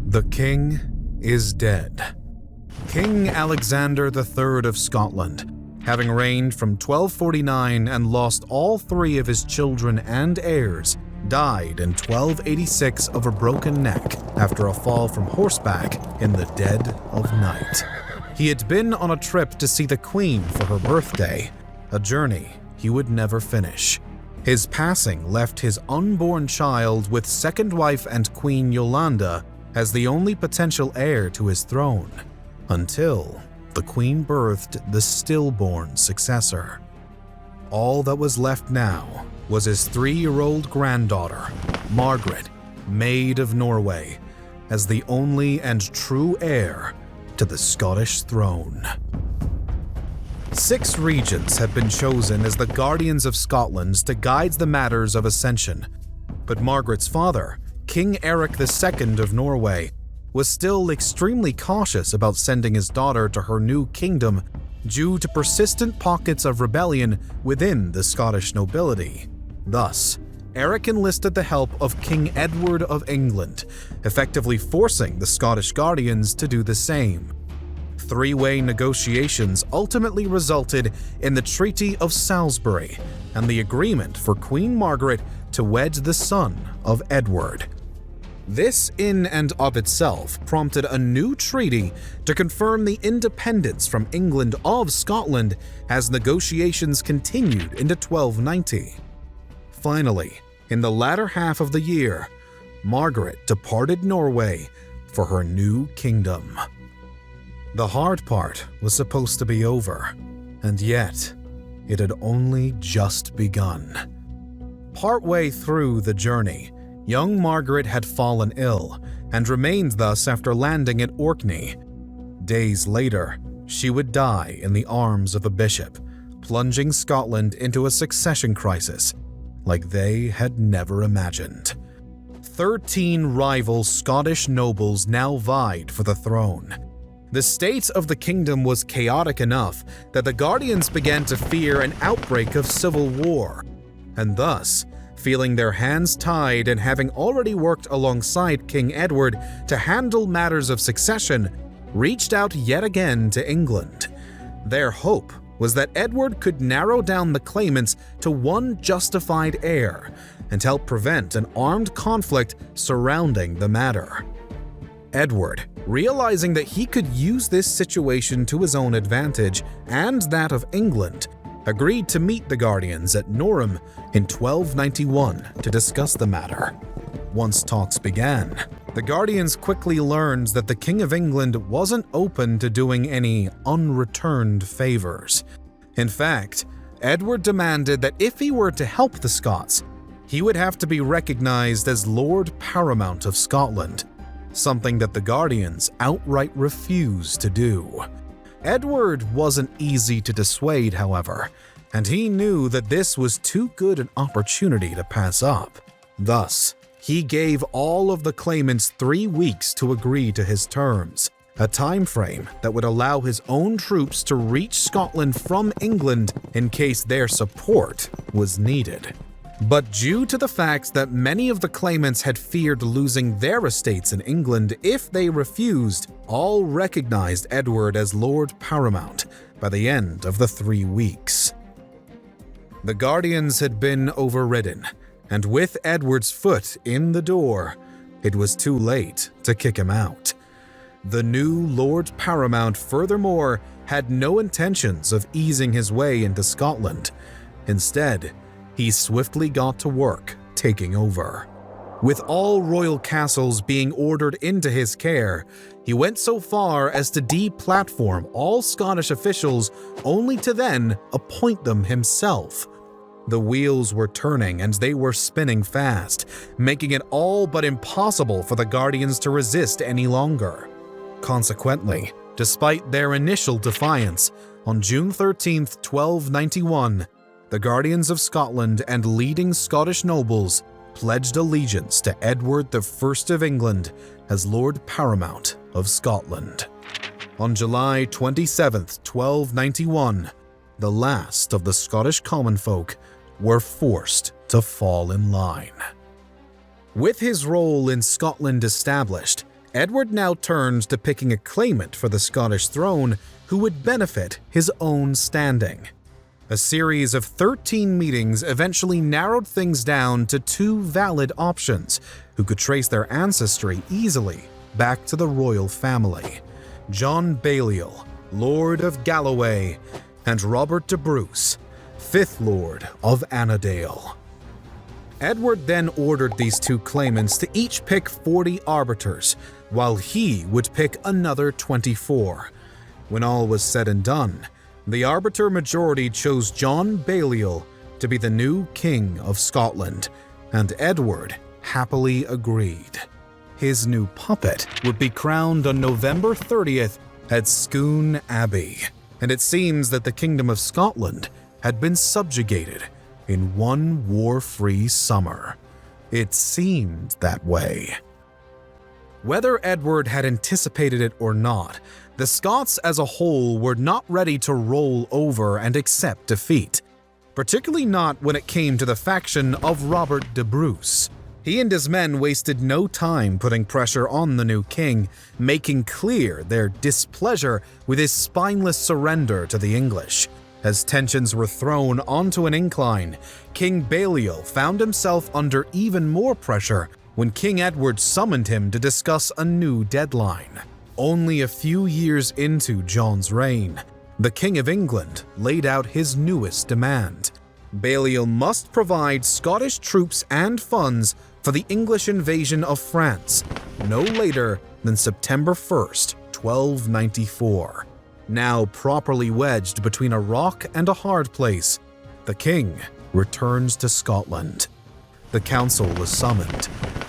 The king is dead. King Alexander III of Scotland, having reigned from 1249 and lost all three of his children and heirs, died in 1286 of a broken neck after a fall from horseback in the dead of night. He had been on a trip to see the Queen for her birthday, a journey he would never finish. His passing left his unborn child with second wife and Queen Yolanda as the only potential heir to his throne, until the Queen birthed the stillborn successor. All that was left now was his 3-year-old granddaughter, Margaret, Maid of Norway, as the only and true heir to the Scottish throne. 6 regents had been chosen as the guardians of Scotland to guide the matters of ascension, but Margaret's father, King Eric II of Norway, was still extremely cautious about sending his daughter to her new kingdom due to persistent pockets of rebellion within the Scottish nobility. Thus, Eric enlisted the help of King Edward of England, effectively forcing the Scottish Guardians to do the same. 3-way negotiations ultimately resulted in the Treaty of Salisbury and the agreement for Queen Margaret to wed the son of Edward. This in and of itself prompted a new treaty to confirm the independence from England of Scotland as negotiations continued into 1290. Finally, in the latter half of the year, Margaret departed Norway for her new kingdom. The hard part was supposed to be over, and yet it had only just begun. Partway through the journey, young Margaret had fallen ill and remained thus after landing at Orkney. Days later, she would die in the arms of a bishop, plunging Scotland into a succession crisis like they had never imagined. 13 rival Scottish nobles now vied for the throne. The state of the kingdom was chaotic enough that the Guardians began to fear an outbreak of civil war, and thus, feeling their hands tied and having already worked alongside King Edward to handle matters of succession, reached out yet again to England. Their hope was that Edward could narrow down the claimants to one justified heir and help prevent an armed conflict surrounding the matter. Edward, realizing that he could use this situation to his own advantage and that of England, agreed to meet the Guardians at Norham in 1291 to discuss the matter. Once talks began, the Guardians quickly learned that the King of England wasn't open to doing any unreturned favors. In fact, Edward demanded that if he were to help the Scots, he would have to be recognized as Lord Paramount of Scotland, something that the Guardians outright refused to do. Edward wasn't easy to dissuade, however, and he knew that this was too good an opportunity to pass up. Thus, he gave all of the claimants 3 weeks to agree to his terms, a time frame that would allow his own troops to reach Scotland from England in case their support was needed. But due to the fact that many of the claimants had feared losing their estates in England if they refused, all recognized Edward as Lord Paramount by the end of the 3 weeks. The Guardians had been overridden, and with Edward's foot in the door, it was too late to kick him out. The new Lord Paramount, furthermore, had no intentions of easing his way into Scotland. Instead, he swiftly got to work taking over. With all royal castles being ordered into his care, he went so far as to deplatform all Scottish officials only to then appoint them himself. The wheels were turning and they were spinning fast, making it all but impossible for the Guardians to resist any longer. Consequently, despite their initial defiance, on June 13, 1291, the Guardians of Scotland and leading Scottish nobles pledged allegiance to Edward I of England as Lord Paramount of Scotland. On July 27, 1291, the last of the Scottish common folk were forced to fall in line. With his role in Scotland established, Edward now turns to picking a claimant for the Scottish throne who would benefit his own standing. A series of 13 meetings eventually narrowed things down to two valid options who could trace their ancestry easily back to the royal family: John Balliol, Lord of Galloway, and Robert de Bruce, 5th Lord of Annandale. Edward then ordered these two claimants to each pick 40 arbiters, while he would pick another 24. When all was said and done, the arbiter majority chose John Balliol to be the new King of Scotland, and Edward happily agreed. His new puppet would be crowned on November 30th at Scone Abbey, and it seems that the Kingdom of Scotland had been subjugated in one war-free summer. It seemed that way. Whether Edward had anticipated it or not, the Scots as a whole were not ready to roll over and accept defeat, particularly not when it came to the faction of Robert de Bruce. He and his men wasted no time putting pressure on the new king, making clear their displeasure with his spineless surrender to the English. As tensions were thrown onto an incline, King Balliol found himself under even more pressure when King Edward summoned him to discuss a new deadline. Only a few years into John's reign, the King of England laid out his newest demand. Balliol must provide Scottish troops and funds for the English invasion of France no later than September 1st, 1294. Now properly wedged between a rock and a hard place, the king returns to Scotland. The council was summoned.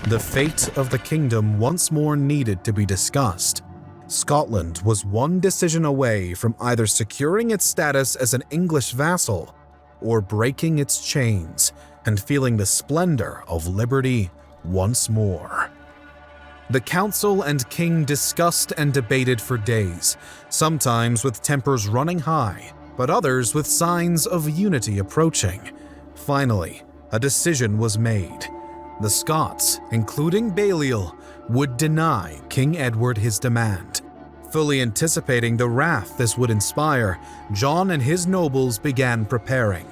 The fate of the kingdom once more needed to be discussed. Scotland was one decision away from either securing its status as an English vassal or breaking its chains and feeling the splendor of liberty once more. The council and king discussed and debated for days, sometimes with tempers running high, but others with signs of unity approaching. Finally, a decision was made. The Scots, including Balliol, would deny King Edward his demand. Fully anticipating the wrath this would inspire, John and his nobles began preparing.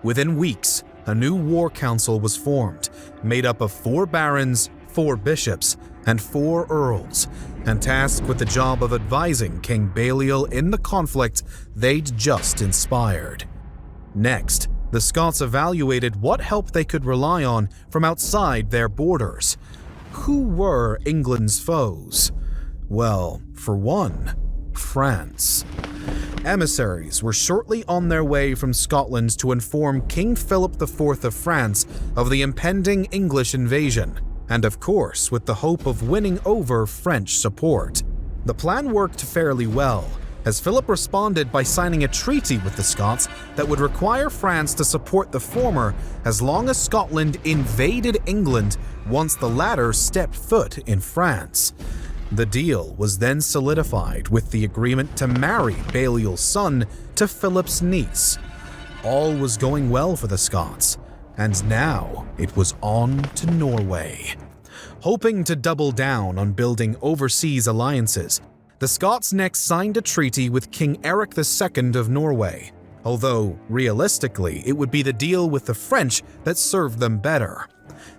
Within weeks, a new war council was formed, made up of 4 barons, 4 bishops, and 4 earls, and tasked with the job of advising King Balliol in the conflict they'd just inspired. Next, the Scots evaluated what help they could rely on from outside their borders. Who were England's foes? Well, for one, France. Emissaries were shortly on their way from Scotland to inform King Philip IV of France of the impending English invasion, and of course with the hope of winning over French support. The plan worked fairly well, as Philip responded by signing a treaty with the Scots that would require France to support the former as long as Scotland invaded England once the latter stepped foot in France. The deal was then solidified with the agreement to marry Balliol's son to Philip's niece. All was going well for the Scots, and now it was on to Norway. Hoping to double down on building overseas alliances, the Scots next signed a treaty with King Eric II of Norway, although realistically it would be the deal with the French that served them better.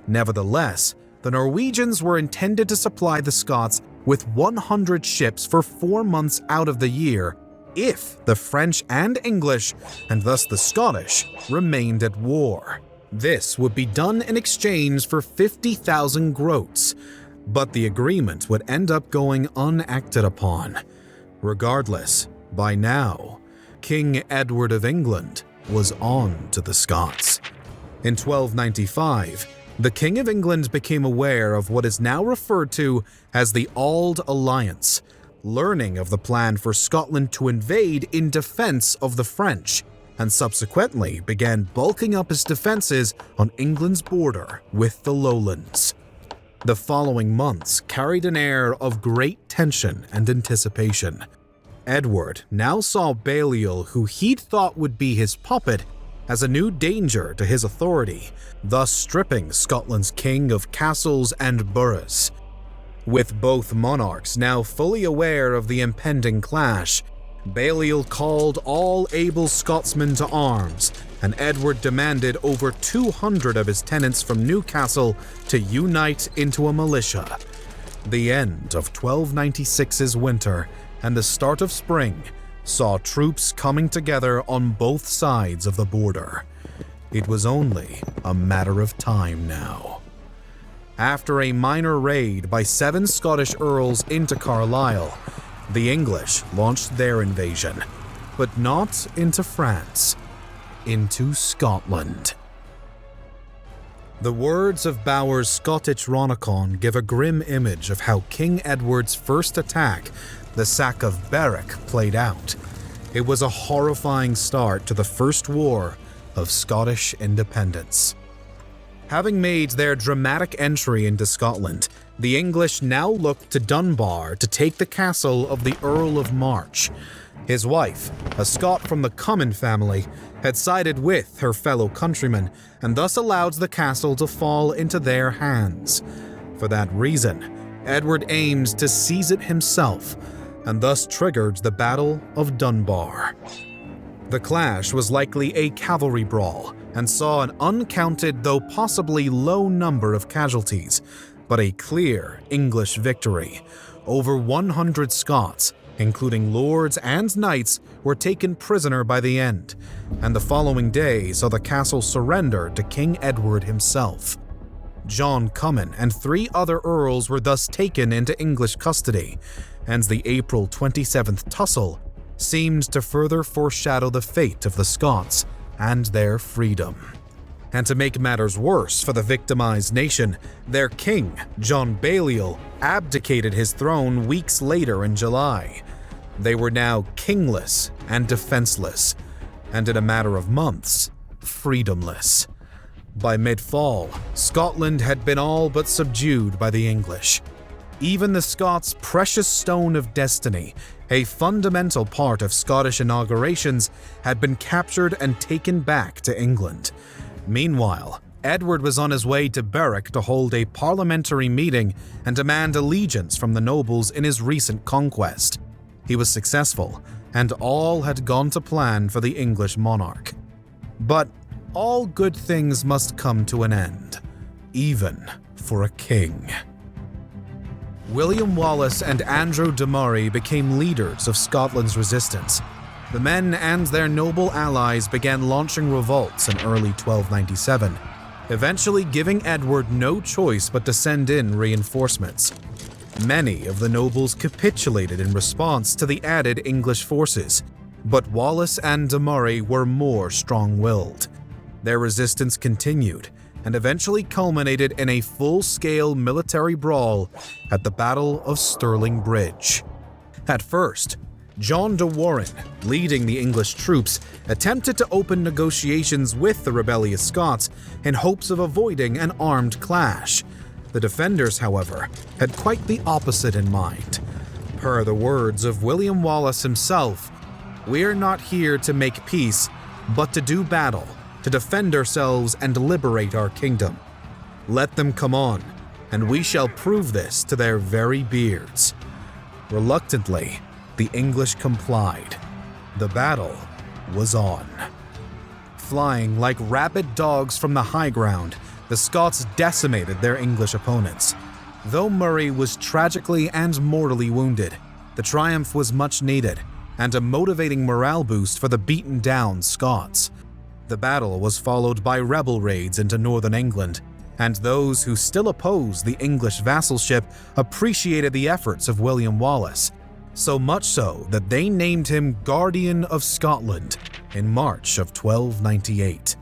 Nevertheless, the Norwegians were intended to supply the Scots with 100 ships for 4 months out of the year if the French and English, and thus the Scottish, remained at war. This would be done in exchange for 50,000 groats, but the agreement would end up going unacted upon. Regardless, by now, King Edward of England was on to the Scots. In 1295, the King of England became aware of what is now referred to as the Auld Alliance, learning of the plan for Scotland to invade in defense of the French, and subsequently began bulking up his defenses on England's border with the Lowlands. The following months carried an air of great tension and anticipation. Edward now saw Balliol, who he'd thought would be his puppet, as a new danger to his authority, thus stripping Scotland's king of castles and boroughs. With both monarchs now fully aware of the impending clash, Balliol called all able Scotsmen to arms, and Edward demanded over 200 of his tenants from Newcastle to unite into a militia. The end of 1296's winter and the start of spring saw troops coming together on both sides of the border. It was only a matter of time now. After a minor raid by 7 Scottish earls into Carlisle, the English launched their invasion, but not into France, into Scotland. The words of Bauer's Scottish Chronicon give a grim image of how King Edward's first attack, the sack of Berwick, played out. It was a horrifying start to the First War of Scottish independence. Having made their dramatic entry into Scotland, the English now looked to Dunbar to take the castle of the Earl of March. His wife, a Scot from the Cummin family, had sided with her fellow countrymen and thus allowed the castle to fall into their hands. For that reason, Edward aimed to seize it himself and thus triggered the Battle of Dunbar. The clash was likely a cavalry brawl and saw an uncounted, though possibly low number of casualties, but a clear English victory. Over 100 Scots, including lords and knights, were taken prisoner by the end, and the following day saw the castle surrender to King Edward himself. John Cummin and 3 other earls were thus taken into English custody, and the April 27th tussle seemed to further foreshadow the fate of the Scots and their freedom. And to make matters worse for the victimized nation, their king, John Balliol, abdicated his throne weeks later in July. They were now kingless and defenseless, and in a matter of months, freedomless. By mid-fall, Scotland had been all but subdued by the English. Even the Scots' precious stone of destiny, a fundamental part of Scottish inaugurations, had been captured and taken back to England. Meanwhile, Edward was on his way to Berwick to hold a parliamentary meeting and demand allegiance from the nobles in his recent conquest. He was successful, and all had gone to plan for the English monarch. But all good things must come to an end, even for a king. William Wallace and Andrew de Murray became leaders of Scotland's resistance. The men and their noble allies began launching revolts in early 1297, eventually giving Edward no choice but to send in reinforcements. Many of the nobles capitulated in response to the added English forces, but Wallace and de Murray were more strong-willed. Their resistance continued and eventually culminated in a full-scale military brawl at the Battle of Stirling Bridge. At first, John de Warenne, leading the English troops, attempted to open negotiations with the rebellious Scots in hopes of avoiding an armed clash. The defenders, however, had quite the opposite in mind. Per the words of William Wallace himself, "We're not here to make peace, but to do battle, to defend ourselves and liberate our kingdom. Let them come on, and we shall prove this to their very beards." Reluctantly, the English complied. The battle was on. Flying like rabid dogs from the high ground, the Scots decimated their English opponents. Though Murray was tragically and mortally wounded, the triumph was much needed and a motivating morale boost for the beaten-down Scots. The battle was followed by rebel raids into northern England, and those who still opposed the English vassalship appreciated the efforts of William Wallace, so much so that they named him Guardian of Scotland in March of 1298.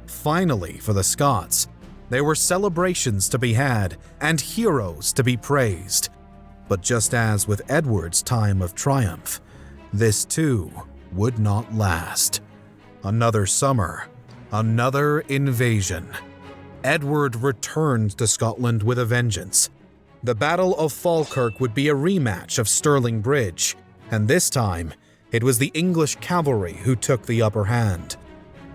Finally, for the Scots, there were celebrations to be had and heroes to be praised. But just as with Edward's time of triumph, this too would not last. Another summer, another invasion. Edward returned to Scotland with a vengeance. The Battle of Falkirk would be a rematch of Stirling Bridge, and this time, it was the English cavalry who took the upper hand.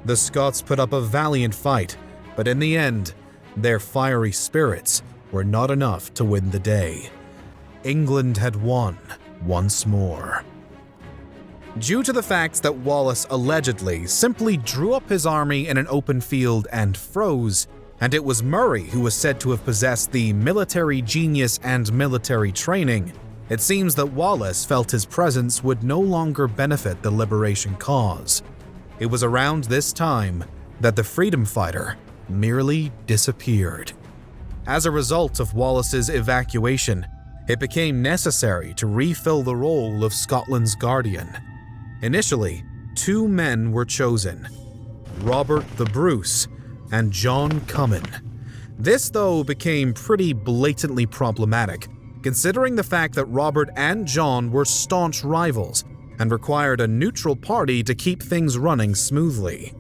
The Scots put up a valiant fight, but in the end, their fiery spirits were not enough to win the day. England had won once more. Due to the fact that Wallace allegedly simply drew up his army in an open field and froze, and it was Murray who was said to have possessed the military genius and military training, it seems that Wallace felt his presence would no longer benefit the liberation cause. It was around this time that the freedom fighter merely disappeared. As a result of Wallace's evacuation, it became necessary to refill the role of Scotland's guardian. Initially, 2 men were chosen, Robert the Bruce and John Cummin. This, though, became pretty blatantly problematic, considering the fact that Robert and John were staunch rivals and required a neutral party to keep things running smoothly.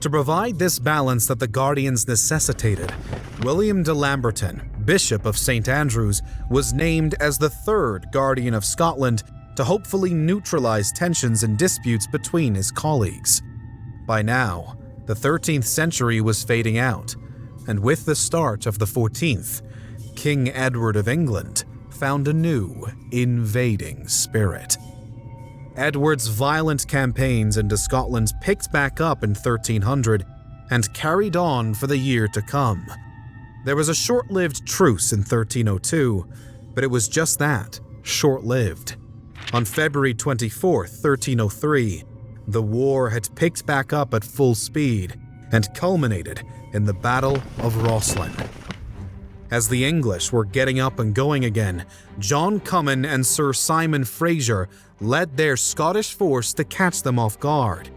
To provide this balance that the Guardians necessitated, William de Lamberton, Bishop of St. Andrews, was named as the 3rd Guardian of Scotland to hopefully neutralize tensions and disputes between his colleagues. By now, the 13th century was fading out, and with the start of the 14th, King Edward of England found a new, invading spirit. Edward's violent campaigns into Scotland picked back up in 1300 and carried on for the year to come. There was a short-lived truce in 1302, but it was just that, short-lived. On February 24, 1303, the war had picked back up at full speed and culminated in the Battle of Roslin. As the English were getting up and going again, John Cummin and Sir Simon Fraser led their Scottish force to catch them off guard.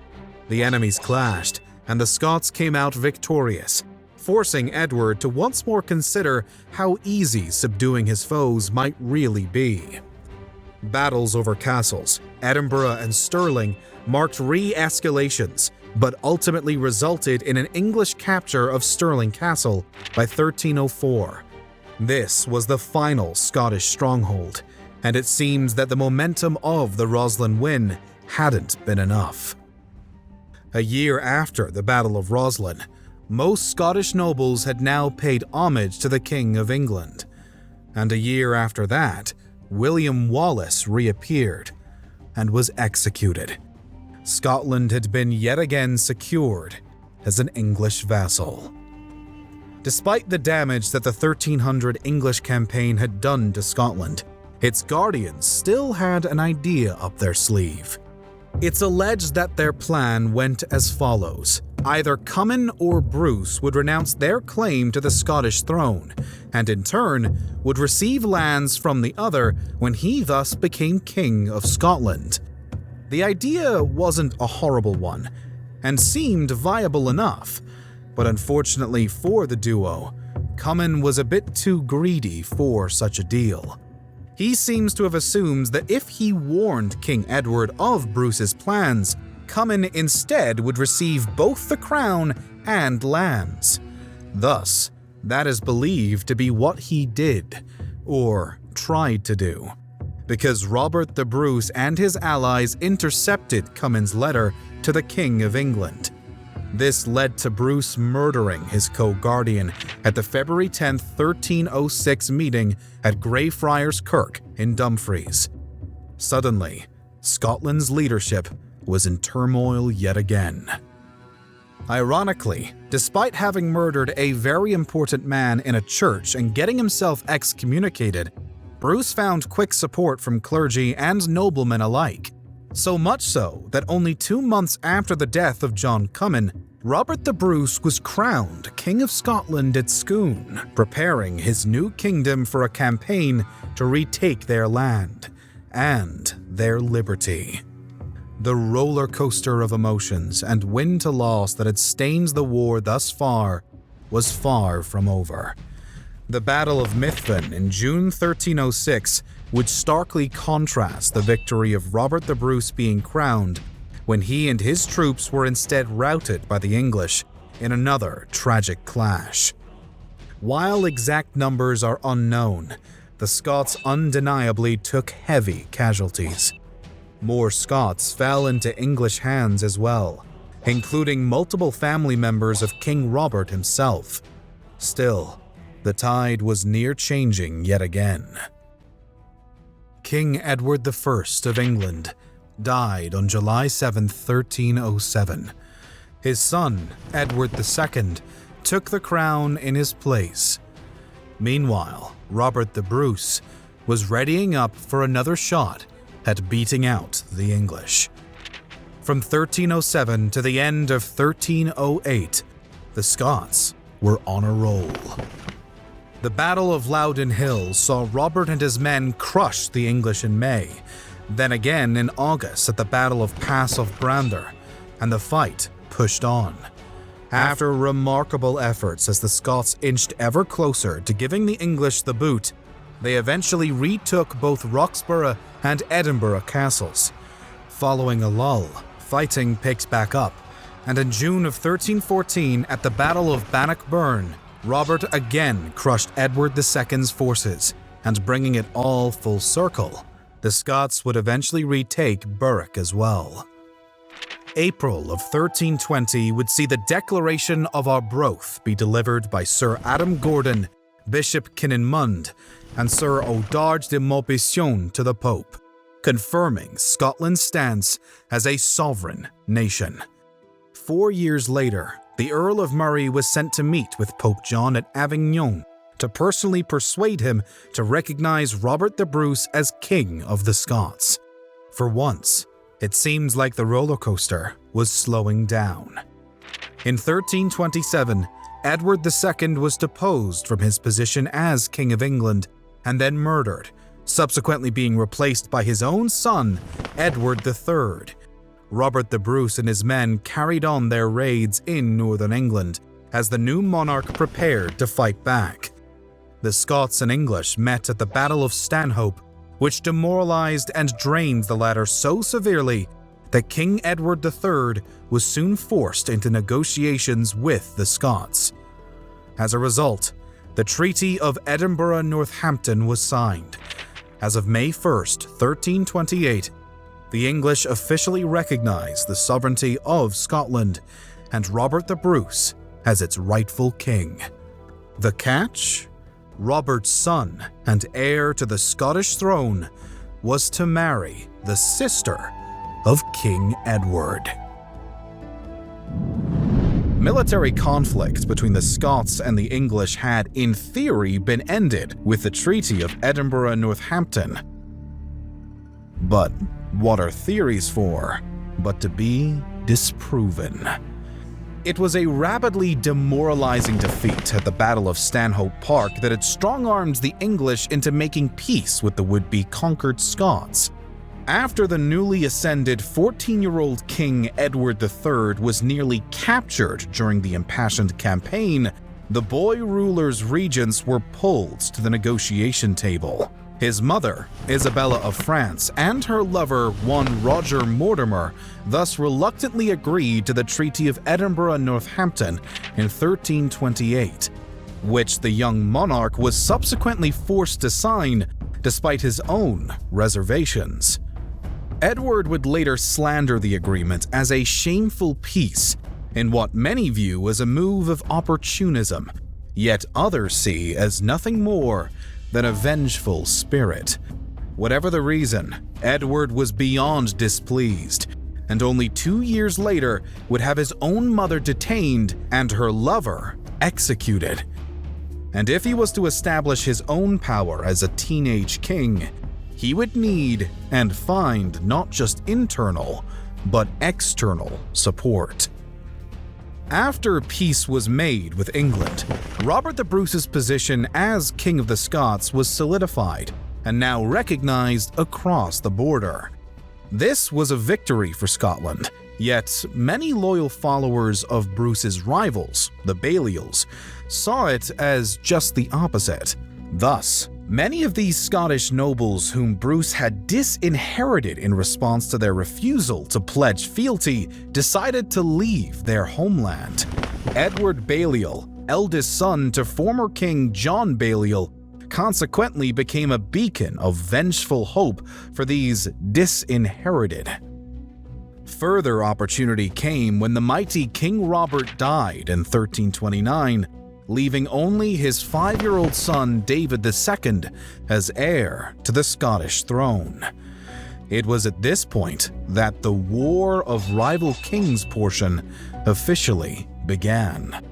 The enemies clashed, and the Scots came out victorious, forcing Edward to once more consider how easy subduing his foes might really be. Battles over castles, Edinburgh and Stirling, marked re-escalations, but ultimately resulted in an English capture of Stirling Castle by 1304. This was the final Scottish stronghold, and it seems that the momentum of the Roslin win hadn't been enough. A year after the Battle of Roslin, most Scottish nobles had now paid homage to the King of England, and a year after that, William Wallace reappeared and was executed. Scotland had been yet again secured as an English vassal. Despite the damage that the 1300 English campaign had done to Scotland, its guardians still had an idea up their sleeve. It's alleged that their plan went as follows. Either Cummin or Bruce would renounce their claim to the Scottish throne, and in turn would receive lands from the other when he thus became King of Scotland. The idea wasn't a horrible one, and seemed viable enough, but unfortunately for the duo, Cummin was a bit too greedy for such a deal. He seems to have assumed that if he warned King Edward of Bruce's plans, Cummin instead would receive both the crown and lands. Thus, that is believed to be what he did, or tried to do, because Robert the Bruce and his allies intercepted Cummin's letter to the King of England. This led to Bruce murdering his co-guardian at the February 10, 1306 meeting at Greyfriars Kirk in Dumfries. Suddenly, Scotland's leadership was in turmoil yet again. Ironically, despite having murdered a very important man in a church and getting himself excommunicated, Bruce found quick support from clergy and noblemen alike. So much so that only 2 months after the death of John Cummin, Robert the Bruce was crowned King of Scotland at Scone, preparing his new kingdom for a campaign to retake their land and their liberty. The roller coaster of emotions and win to loss that had stained the war thus far was far from over. The Battle of Mithven in June 1306 would starkly contrast the victory of Robert the Bruce being crowned when he and his troops were instead routed by the English in another tragic clash. While exact numbers are unknown, the Scots undeniably took heavy casualties. More Scots fell into English hands as well, including multiple family members of King Robert himself. Still, the tide was near changing yet again. King Edward I of England died on July 7, 1307. His son, Edward II, took the crown in his place. Meanwhile, Robert the Bruce was readying up for another shot at beating out the English. From 1307 to the end of 1308, the Scots were on a roll. The Battle of Loudon Hill saw Robert and his men crush the English in May, then again in August at the Battle of Pass of Brander, and the fight pushed on. After remarkable efforts as the Scots inched ever closer to giving the English the boot, they eventually retook both Roxburgh and Edinburgh castles. Following a lull, fighting picked back up, and in June of 1314 at the Battle of Bannockburn, Robert again crushed Edward II's forces, and bringing it all full circle, the Scots would eventually retake Bourke as well. April of 1320 would see the Declaration of Arbroath be delivered by Sir Adam Gordon, Bishop Kinninmund, and Sir Odarge de Maupassant to the Pope, confirming Scotland's stance as a sovereign nation. 4 years later, the Earl of Murray was sent to meet with Pope John at Avignon to personally persuade him to recognize Robert the Bruce as King of the Scots. For once, it seems like the roller coaster was slowing down. In 1327, Edward II was deposed from his position as King of England and then murdered, subsequently being replaced by his own son, Edward III. Robert the Bruce and his men carried on their raids in northern England as the new monarch prepared to fight back. The Scots and English met at the Battle of Stanhope, which demoralized and drained the latter so severely that King Edward III was soon forced into negotiations with the Scots. As a result, the Treaty of Edinburgh-Northampton was signed. As of May 1st, 1328, the English officially recognized the sovereignty of Scotland and Robert the Bruce as its rightful king. The catch? Robert's son and heir to the Scottish throne was to marry the sister of King Edward. Military conflict between the Scots and the English had, in theory, been ended with the Treaty of Edinburgh-Northampton. But what are theories for but to be disproven? It was a rapidly demoralizing defeat at the Battle of Stanhope Park that had strong-armed the English into making peace with the would-be conquered Scots. After the newly ascended 14-year-old King Edward III was nearly captured during the impassioned campaign, the boy ruler's regents were pulled to the negotiation table. His mother, Isabella of France, and her lover, one Roger Mortimer, thus reluctantly agreed to the Treaty of Edinburgh-Northampton in 1328, which the young monarch was subsequently forced to sign despite his own reservations. Edward would later slander the agreement as a shameful peace in what many view as a move of opportunism, yet others see as nothing more than a vengeful spirit. Whatever the reason, Edward was beyond displeased, and only 2 years later would have his own mother detained and her lover executed. And if he was to establish his own power as a teenage king, he would need and find not just internal, but external support. After peace was made with England, Robert the Bruce's position as King of the Scots was solidified and now recognized across the border. This was a victory for Scotland, yet many loyal followers of Bruce's rivals, the Balliols, saw it as just the opposite. Thus, many of these Scottish nobles whom Bruce had disinherited in response to their refusal to pledge fealty decided to leave their homeland. Edward Balliol, eldest son to former King John Balliol, consequently became a beacon of vengeful hope for these disinherited. Further opportunity came when the mighty King Robert died in 1329, leaving only his 5-year-old son David II as heir to the Scottish throne. It was at this point that the War of Rival Kings portion officially began.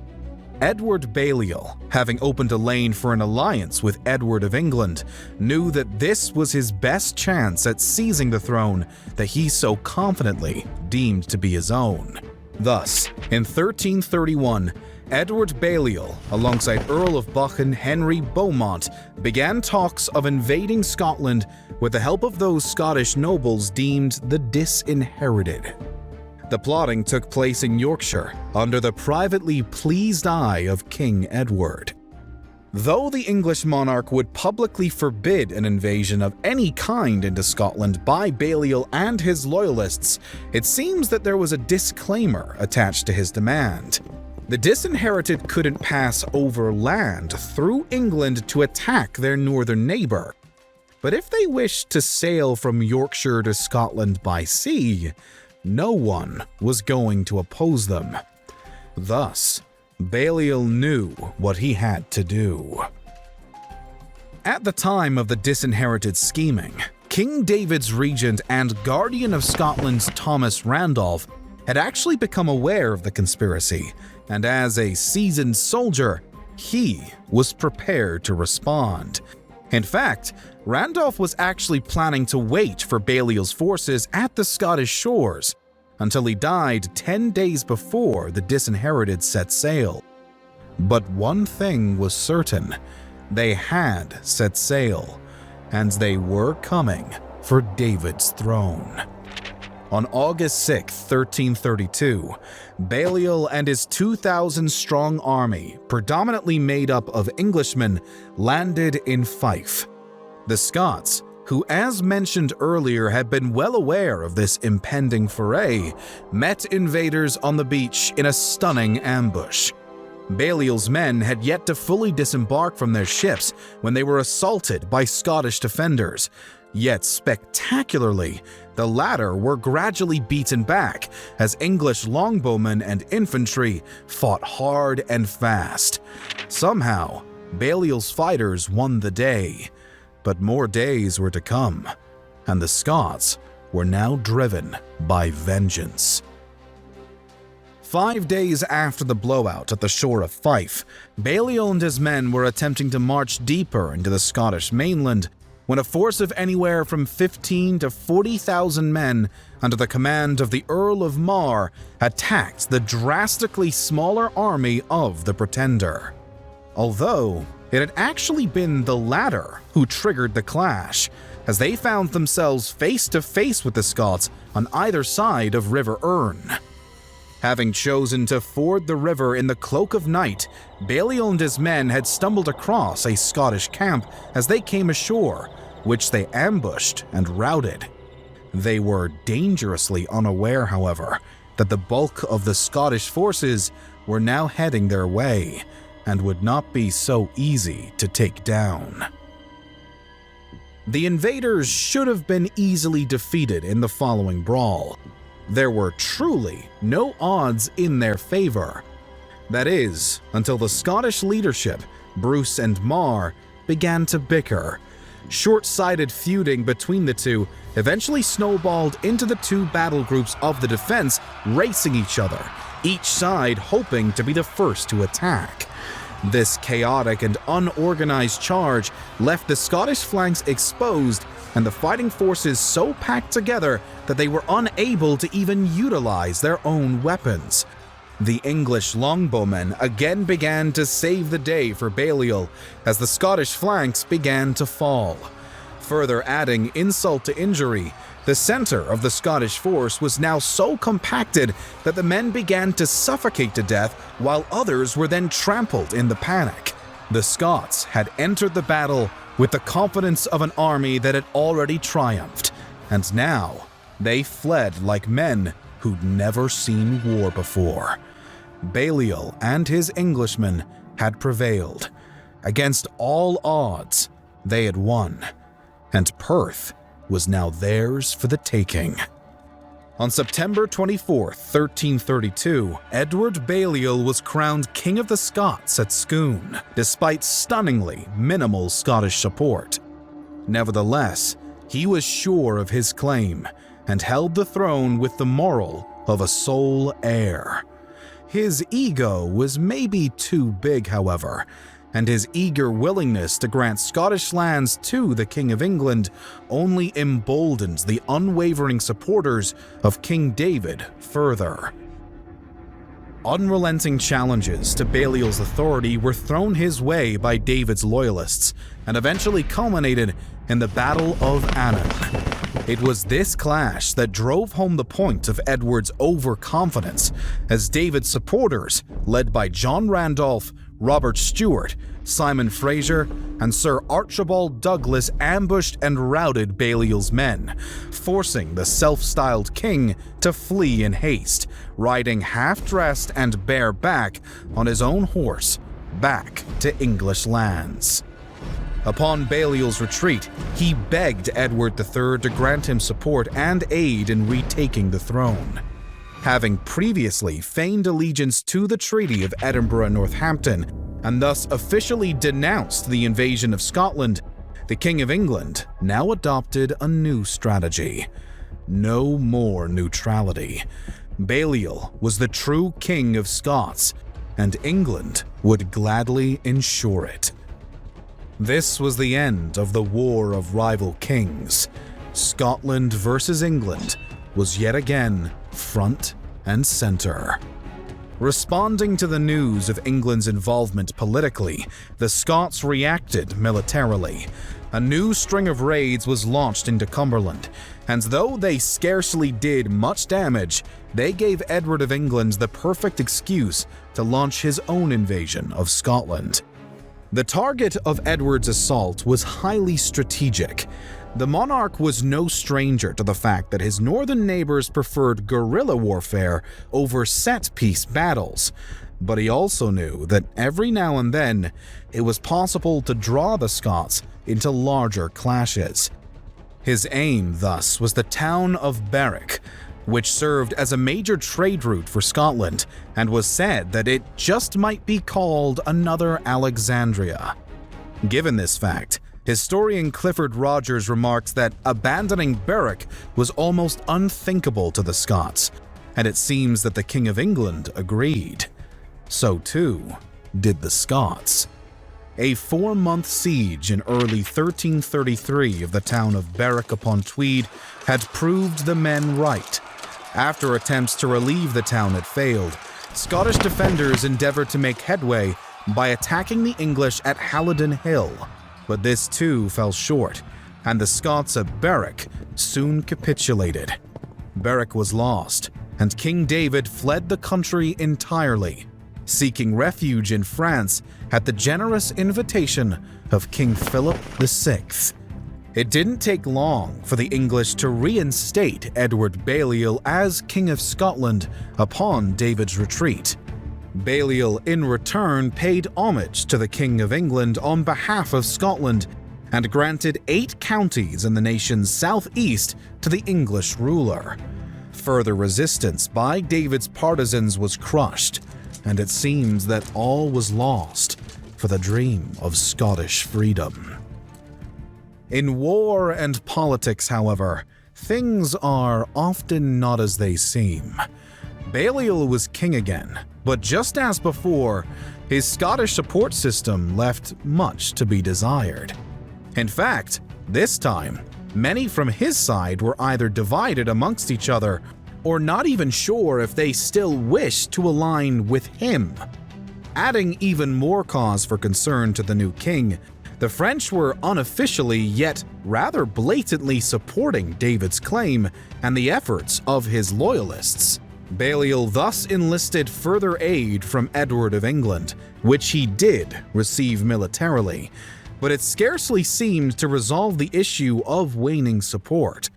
Edward Balliol, having opened a lane for an alliance with Edward of England, knew that this was his best chance at seizing the throne that he so confidently deemed to be his own. Thus, in 1331, Edward Balliol, alongside Earl of Buchan Henry Beaumont, began talks of invading Scotland with the help of those Scottish nobles deemed the disinherited. The plotting took place in Yorkshire under the privately pleased eye of King Edward. Though the English monarch would publicly forbid an invasion of any kind into Scotland by Balliol and his loyalists, it seems that there was a disclaimer attached to his demand. The disinherited couldn't pass overland through England to attack their northern neighbor, but if they wished to sail from Yorkshire to Scotland by sea, no one was going to oppose them. Thus, Balliol knew what he had to do. At the time of the disinherited scheming, King David's regent and guardian of Scotland's Thomas Randolph had actually become aware of the conspiracy, and as a seasoned soldier, he was prepared to respond. In fact, Randolph was actually planning to wait for Balliol's forces at the Scottish shores until he died 10 days before the disinherited set sail. But one thing was certain: they had set sail, and they were coming for David's throne. On August 6, 1332, Balliol and his 2,000-strong army, predominantly made up of Englishmen, landed in Fife. The Scots, who as mentioned earlier had been well aware of this impending foray, met invaders on the beach in a stunning ambush. Balliol's men had yet to fully disembark from their ships when they were assaulted by Scottish defenders. Yet spectacularly, the latter were gradually beaten back as English longbowmen and infantry fought hard and fast. Somehow, Balliol's fighters won the day, but more days were to come, and the Scots were now driven by vengeance. 5 days after the blowout at the shore of Fife, Balliol and his men were attempting to march deeper into the Scottish mainland when a force of anywhere from 15 to 40,000 men under the command of the Earl of Mar attacked the drastically smaller army of the Pretender. Although it had actually been the latter who triggered the clash, as they found themselves face to face with the Scots on either side of River Erne. Having chosen to ford the river in the cloak of night, Balliol and his men had stumbled across a Scottish camp as they came ashore, which they ambushed and routed. They were dangerously unaware, however, that the bulk of the Scottish forces were now heading their way and would not be so easy to take down. The invaders should have been easily defeated in the following brawl. There were truly no odds in their favor. That is, until the Scottish leadership, Bruce and Mar, began to bicker. Short-sighted feuding between the two eventually snowballed into the two battle groups of the defense racing each other, each side hoping to be the first to attack. This chaotic and unorganized charge left the Scottish flanks exposed and the fighting forces so packed together that they were unable to even utilize their own weapons. The English longbowmen again began to save the day for Balliol as the Scottish flanks began to fall. Further adding insult to injury, the center of the Scottish force was now so compacted that the men began to suffocate to death while others were then trampled in the panic. The Scots had entered the battle with the confidence of an army that had already triumphed, and now they fled like men who'd never seen war before. Balliol and his Englishmen had prevailed. Against all odds, they had won, and Perth was now theirs for the taking. On September 24, 1332, Edward Balliol was crowned King of the Scots at Scone, despite stunningly minimal Scottish support. Nevertheless, he was sure of his claim and held the throne with the moral of a sole heir. His ego was maybe too big, however, and his eager willingness to grant Scottish lands to the King of England only emboldened the unwavering supporters of King David further. Unrelenting challenges to Balliol's authority were thrown his way by David's loyalists and eventually culminated in the Battle of Annan. It was this clash that drove home the point of Edward's overconfidence, as David's supporters, led by John Randolph, Robert Stewart, Simon Fraser, and Sir Archibald Douglas, ambushed and routed Balliol's men, forcing the self-styled king to flee in haste, riding half-dressed and bareback on his own horse back to English lands. Upon Balliol's retreat, he begged Edward III to grant him support and aid in retaking the throne. Having previously feigned allegiance to the Treaty of Edinburgh-Northampton and thus officially denounced the invasion of Scotland, the King of England now adopted a new strategy. No more neutrality. Balliol was the true King of Scots, and England would gladly ensure it. This was the end of the War of Rival Kings. Scotland versus England was yet again front and center. Responding to the news of England's involvement politically, the Scots reacted militarily. A new string of raids was launched into Cumberland, and though they scarcely did much damage, they gave Edward of England the perfect excuse to launch his own invasion of Scotland. The target of Edward's assault was highly strategic. The monarch was no stranger to the fact that his northern neighbors preferred guerrilla warfare over set-piece battles, but he also knew that every now and then it was possible to draw the Scots into larger clashes. His aim, thus, was the town of Bourke, which served as a major trade route for Scotland, and was said that it just might be called another Alexandria. Given this fact, historian Clifford Rogers remarks that abandoning Bourke was almost unthinkable to the Scots, and it seems that the King of England agreed. So too did the Scots. A 4-month siege in early 1333 of the town of Berwick-upon-Tweed had proved the men right. After attempts to relieve the town had failed, Scottish defenders endeavored to make headway by attacking the English at Halidon Hill, but this too fell short, and the Scots at Berwick soon capitulated. Berwick was lost, and King David fled the country entirely, seeking refuge in France at the generous invitation of King Philip VI. It didn't take long for the English to reinstate Edward Balliol as King of Scotland upon David's retreat. Balliol, in return, paid homage to the King of England on behalf of Scotland and granted 8 counties in the nation's southeast to the English ruler. Further resistance by David's partisans was crushed, and it seems that all was lost for the dream of Scottish freedom. In war and politics, however, things are often not as they seem. Balliol was king again, but just as before, his Scottish support system left much to be desired. In fact, this time, many from his side were either divided amongst each other or not even sure if they still wished to align with him. Adding even more cause for concern to the new king, the French were unofficially yet rather blatantly supporting David's claim and the efforts of his loyalists. Balliol thus enlisted further aid from Edward of England, which he did receive militarily, but it scarcely seemed to resolve the issue of waning support.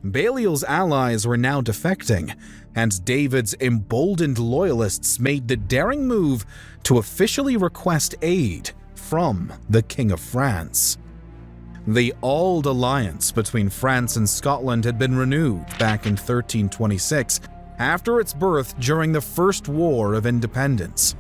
Balliol's allies were now defecting, and David's emboldened loyalists made the daring move to officially request aid from the King of France. The Auld Alliance between France and Scotland had been renewed back in 1326 after its birth during the First War of Independence.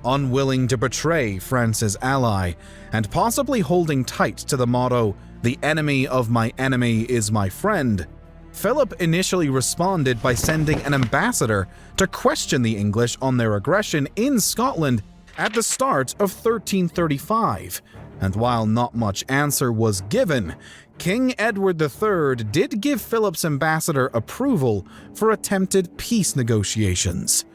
Unwilling to betray France's ally, and possibly holding tight to the motto, "The enemy of my enemy is my friend," Philip initially responded by sending an ambassador to question the English on their aggression in Scotland at the start of 1335, and while not much answer was given, King Edward III did give Philip's ambassador approval for attempted peace negotiations.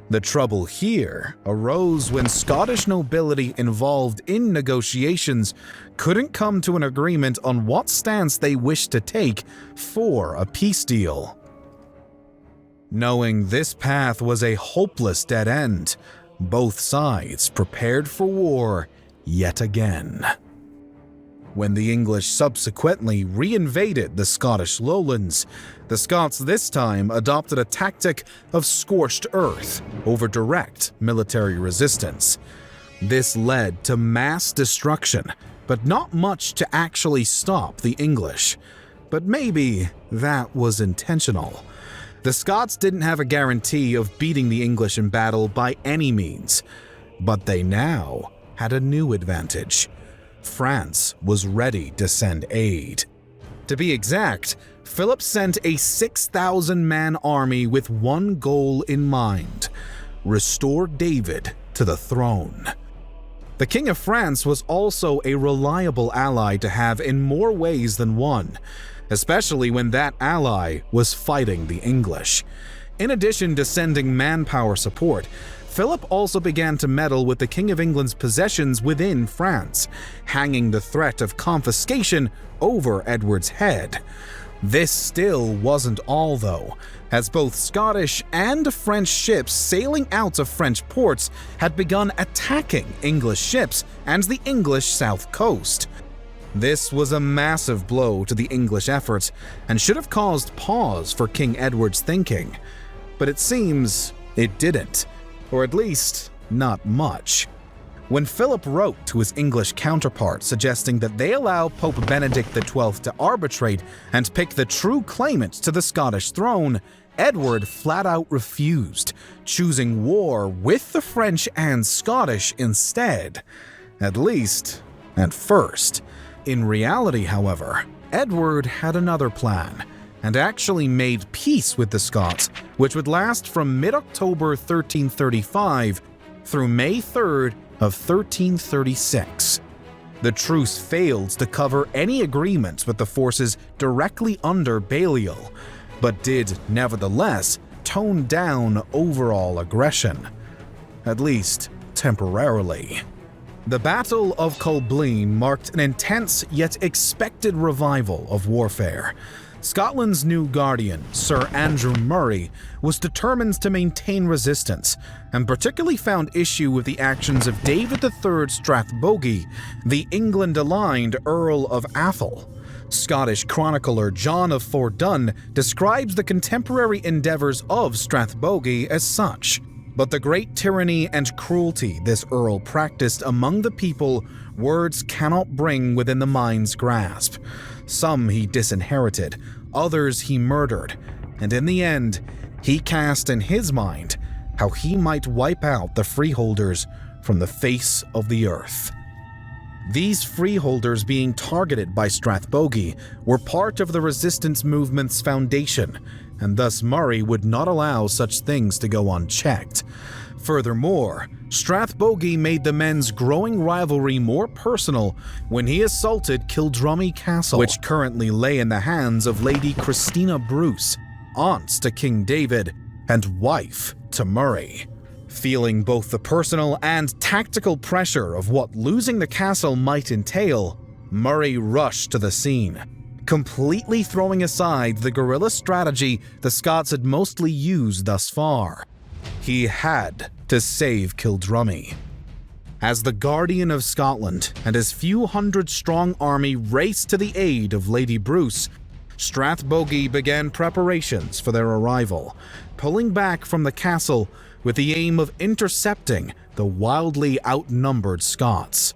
The trouble here arose when Scottish nobility involved in negotiations couldn't come to an agreement on what stance they wished to take for a peace deal. Knowing this path was a hopeless dead end, both sides prepared for war yet again. When the English subsequently reinvaded the Scottish lowlands, the Scots this time adopted a tactic of scorched earth over direct military resistance. This led to mass destruction, but not much to actually stop the English. But maybe that was intentional. The Scots didn't have a guarantee of beating the English in battle by any means, but they now had a new advantage. France was ready to send aid. To be exact, Philip sent a 6,000-man army with one goal in mind: restore David to the throne. The King of France was also a reliable ally to have in more ways than one, especially when that ally was fighting the English. In addition to sending manpower support, Philip also began to meddle with the King of England's possessions within France, hanging the threat of confiscation over Edward's head. This still wasn't all though, as both Scottish and French ships sailing out of French ports had begun attacking English ships and the English south coast. This was a massive blow to the English efforts and should have caused pause for King Edward's thinking. But it seems it didn't. Or at least, not much. When Philip wrote to his English counterpart suggesting that they allow Pope Benedict XII to arbitrate and pick the true claimant to the Scottish throne, Edward flat out refused, choosing war with the French and Scottish instead. At least, at first. In reality, however, Edward had another plan, and actually made peace with the Scots, which would last from mid-October 1335 through May 3rd of 1336. The truce failed to cover any agreements with the forces directly under Balliol, but did nevertheless tone down overall aggression, at least temporarily. The Battle of Culbleen marked an intense yet expected revival of warfare. Scotland's new guardian, Sir Andrew Murray, was determined to maintain resistance, and particularly found issue with the actions of David III Strathbogie, the England-aligned Earl of Atholl. Scottish chronicler John of Fordun describes the contemporary endeavours of Strathbogie as such. But the great tyranny and cruelty this Earl practiced among the people, words cannot bring within the mind's grasp. Some he disinherited, others he murdered, and in the end, he cast in his mind how he might wipe out the freeholders from the face of the earth. These freeholders being targeted by Strathbogie were part of the resistance movement's foundation, and thus Murray would not allow such things to go unchecked. Furthermore, Strathbogie made the men's growing rivalry more personal when he assaulted Kildrummy Castle, which currently lay in the hands of Lady Christina Bruce, aunt to King David and wife to Murray. Feeling both the personal and tactical pressure of what losing the castle might entail, Murray rushed to the scene, completely throwing aside the guerrilla strategy the Scots had mostly used thus far. He had to save Kildrummy. As the guardian of Scotland and his few hundred-strong army raced to the aid of Lady Bruce, Strathbogie began preparations for their arrival, pulling back from the castle with the aim of intercepting the wildly outnumbered Scots.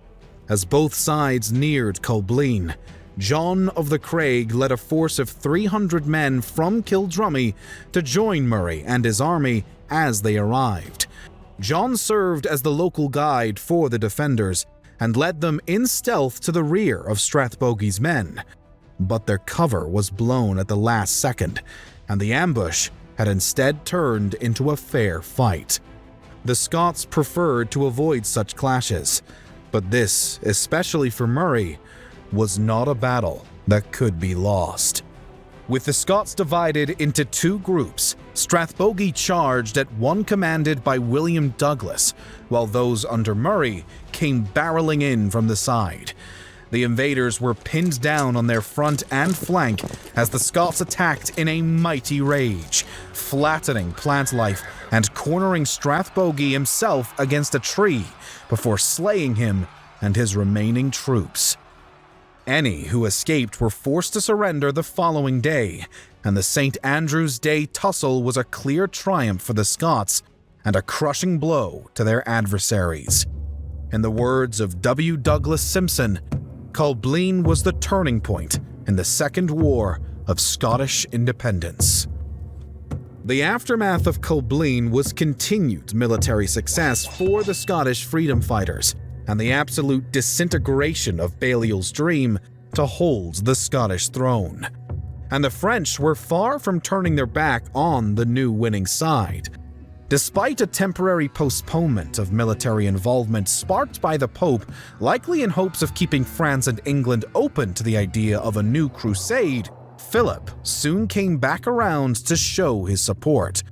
As both sides neared Culbleen, John of the Craig led a force of 300 men from Kildrummy to join Murray and his army as they arrived. John served as the local guide for the defenders and led them in stealth to the rear of Strathbogie's men. But their cover was blown at the last second, and the ambush had instead turned into a fair fight. The Scots preferred to avoid such clashes, but this, especially for Murray, was not a battle that could be lost. With the Scots divided into two groups, Strathbogie charged at one commanded by William Douglas, while those under Murray came barreling in from the side. The invaders were pinned down on their front and flank as the Scots attacked in a mighty rage, flattening plant life and cornering Strathbogie himself against a tree before slaying him and his remaining troops. Any who escaped were forced to surrender the following day, and the St. Andrew's Day tussle was a clear triumph for the Scots and a crushing blow to their adversaries. In the words of W. Douglas Simpson, Culbleen was the turning point in the Second War of Scottish Independence. The aftermath of Culbleen was continued military success for the Scottish freedom fighters, and the absolute disintegration of Balliol's dream to hold the Scottish throne. And the French were far from turning their back on the new winning side. Despite a temporary postponement of military involvement sparked by the Pope, likely in hopes of keeping France and England open to the idea of a new crusade, Philip soon came back around to show his support.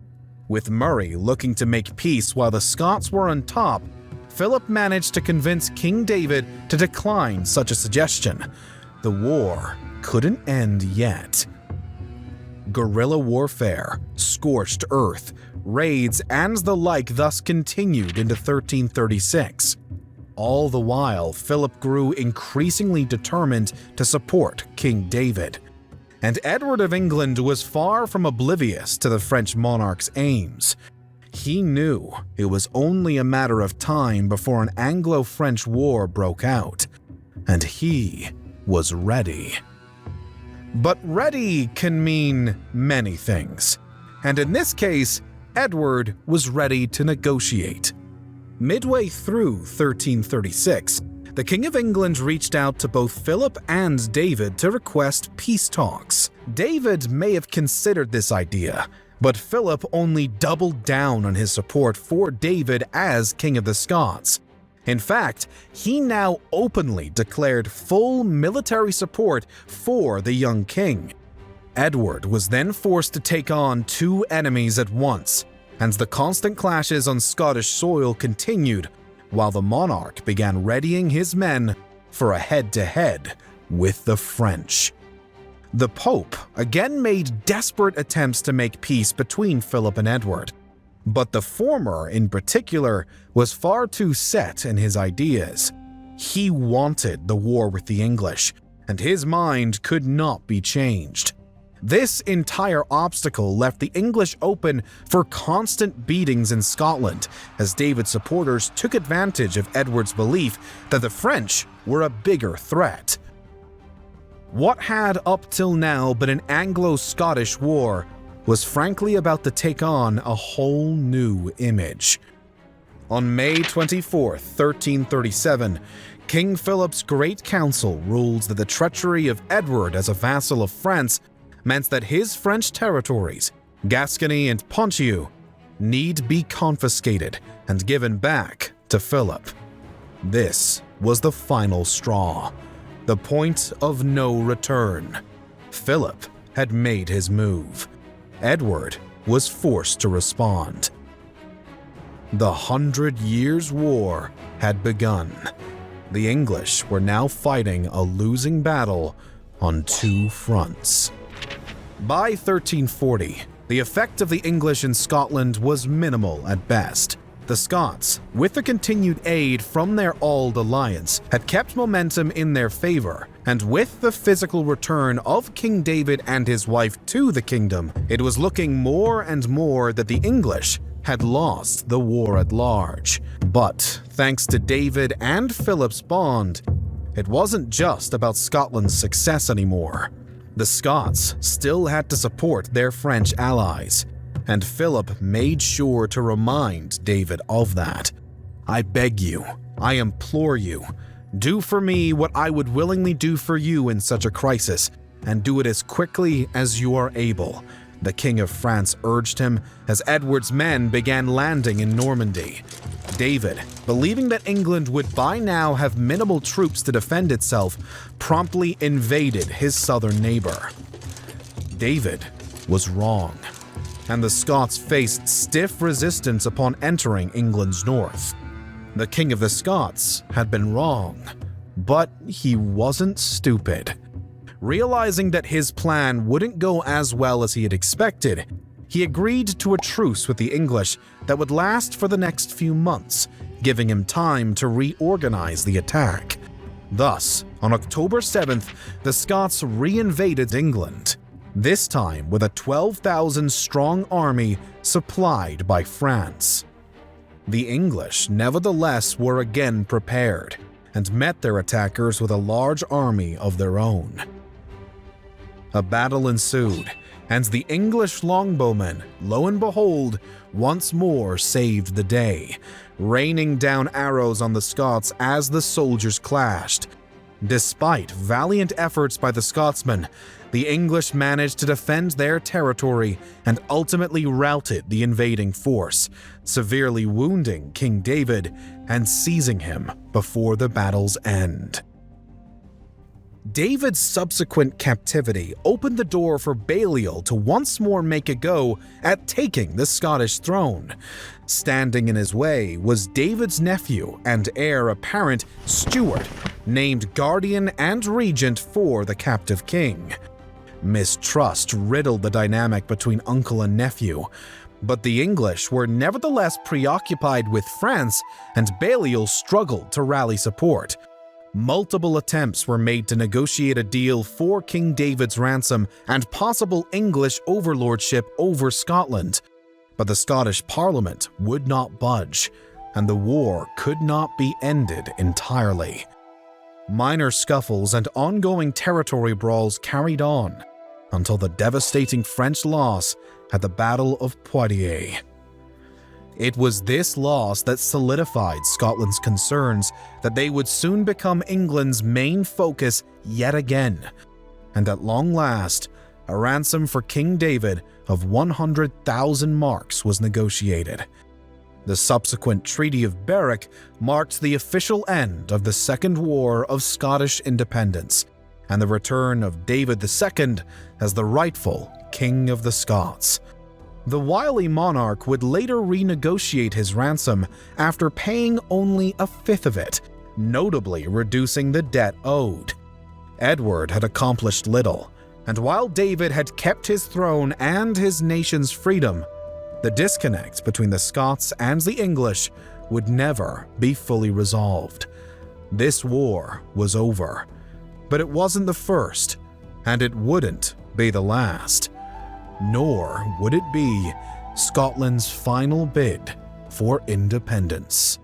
With Murray looking to make peace while the Scots were on top, Philip managed to convince King David to decline such a suggestion. The war couldn't end yet. Guerrilla warfare, scorched earth, raids, and the like thus continued into 1336. All the while, Philip grew increasingly determined to support King David. And Edward of England was far from oblivious to the French monarch's aims. He knew it was only a matter of time before an Anglo-French war broke out, and he was ready. But ready can mean many things, and in this case, Edward was ready to negotiate. Midway through 1336, the King of England reached out to both Philip and David to request peace talks. David may have considered this idea, but Philip only doubled down on his support for David as King of the Scots. In fact, he now openly declared full military support for the young king. Edward was then forced to take on two enemies at once, and the constant clashes on Scottish soil continued, while the monarch began readying his men for a head-to-head with the French. The Pope again made desperate attempts to make peace between Philip and Edward, but the former in particular was far too set in his ideas. He wanted the war with the English, and his mind could not be changed. This entire obstacle left the English open for constant beatings in Scotland, as David's supporters took advantage of Edward's belief that the French were a bigger threat. What had up till now been an Anglo-Scottish war was frankly about to take on a whole new image. On May 24, 1337, King Philip's Great Council ruled that the treachery of Edward as a vassal of France meant that his French territories, Gascony and Ponthieu, need be confiscated and given back to Philip. This was the final straw, the point of no return. Philip had made his move. Edward was forced to respond. The 100 Years' War had begun. The English were now fighting a losing battle on two fronts. By 1340, the effect of the English in Scotland was minimal at best. The Scots, with the continued aid from their Auld Alliance, had kept momentum in their favor, and with the physical return of King David and his wife to the kingdom, it was looking more and more that the English had lost the war at large. But thanks to David and Philip's bond, it wasn't just about Scotland's success anymore. The Scots still had to support their French allies, and Philip made sure to remind David of that. "I beg you, I implore you, do for me what I would willingly do for you in such a crisis, and do it as quickly as you are able," the King of France urged him as Edward's men began landing in Normandy. David, believing that England would by now have minimal troops to defend itself, promptly invaded his southern neighbor. David was wrong, and the Scots faced stiff resistance upon entering England's north. The King of the Scots had been wrong, but he wasn't stupid. Realizing that his plan wouldn't go as well as he had expected, he agreed to a truce with the English that would last for the next few months, giving him time to reorganize the attack. Thus, on October 7th, the Scots re-invaded England, this time with a 12,000-strong army supplied by France. The English, nevertheless, were again prepared and met their attackers with a large army of their own. A battle ensued, and the English longbowmen, lo and behold, once more saved the day, raining down arrows on the Scots as the soldiers clashed. Despite valiant efforts by the Scotsmen, the English managed to defend their territory and ultimately routed the invading force, severely wounding King David and seizing him before the battle's end. David's subsequent captivity opened the door for Balliol to once more make a go at taking the Scottish throne. Standing in his way was David's nephew and heir apparent, Stuart, named guardian and regent for the captive king. Mistrust riddled the dynamic between uncle and nephew, but the English were nevertheless preoccupied with France, and Balliol struggled to rally support. Multiple attempts were made to negotiate a deal for King David's ransom and possible English overlordship over Scotland, but the Scottish Parliament would not budge, and the war could not be ended entirely. Minor scuffles and ongoing territory brawls carried on until the devastating French loss at the Battle of Poitiers. It was this loss that solidified Scotland's concerns that they would soon become England's main focus yet again, and at long last, a ransom for King David of 100,000 marks was negotiated. The subsequent Treaty of Berwick marked the official end of the Second War of Scottish Independence, and the return of David II as the rightful King of the Scots. The wily monarch would later renegotiate his ransom after paying only a fifth of it, notably reducing the debt owed. Edward had accomplished little, and while David had kept his throne and his nation's freedom, the disconnect between the Scots and the English would never be fully resolved. This war was over, but it wasn't the first, and it wouldn't be the last. Nor would it be Scotland's final bid for independence.